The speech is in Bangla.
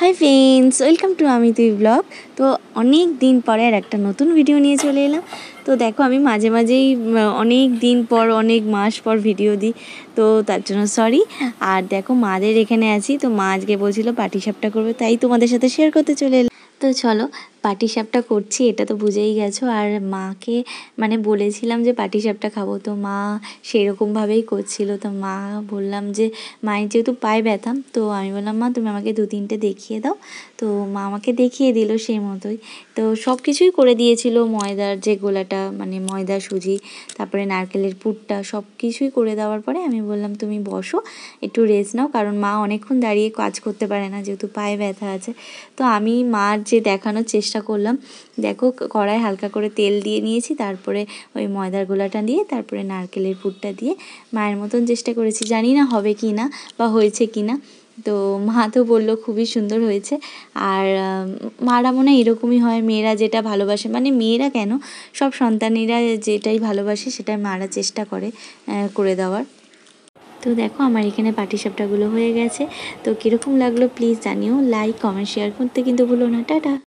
হাই ফ্রেন্ডস, ওয়েলকাম টু আমি তুই ব্লগ। তো অনেক দিন পরে আর একটা নতুন ভিডিও নিয়ে চলে এলাম। তো দেখো, আমি মাঝে মাঝেই অনেক দিন পর অনেক মাস পর ভিডিও দিই, তো তার জন্য সরি। আর দেখো, মাদের এখানে আছি, তো মা আজকে বলছিল পাটিসাপটা করবে, তাই তোমাদের সাথে শেয়ার করতে চলে এলাম। তো চলো, পাটিসাপটা করছি এটা তো বুঝেই গেছো। আর মাকে মানে বলেছিলাম যে পাটিসাপটা খাবো, তো মা সেরকমভাবেই করছিল। তো মা বললাম যে মায়ের যেহেতু পায়ে ব্যথা, তো আমি বললাম মা তুমি আমাকে 2-3টে দেখিয়ে দাও। তো মা আমাকে দেখিয়ে দিল সেই মতোই। তো সব কিছুই করে দিয়েছিল, ময়দার যে গোলাটা মানে ময়দা সুজি, তারপরে নারকেলের পুরটা সব কিছুই করে দেওয়ার পরে আমি বললাম তুমি বসো, একটু রেস্ট নাও, কারণ মা অনেকক্ষণ দাঁড়িয়ে কাজ করতে পারে না যেহেতু পায়ে ব্যথা আছে। তো আমি মার যে দেখানোর চেষ্টা করলাম, দেখো কড়াই হালকা করে তেল দিয়ে নিয়েছি, তারপরে ওই ময়দার গোলাটা দিয়ে তারপরে নারকেলের পুরটা দিয়ে মায়ের মতন চেষ্টা করেছি, জানি না হবে কি না বা হয়েছে কি না। তো মা তো বললো খুবই সুন্দর হয়েছে। আর মারা মনে হয় এরকমই হয়, মেয়েরা যেটা ভালোবাসে, মানে মেয়েরা কেন, সব সন্তানেরা যেটাই ভালোবাসে সেটাই মারা চেষ্টা করে দেওয়ার। তো দেখো, আমার এখানে পাটিসাপটাগুলো হয়ে গেছে। তো কীরকম লাগলো প্লিজ জানিও, লাইক কমেন্ট শেয়ার করতে কিন্তু ভুলো না। টাটা।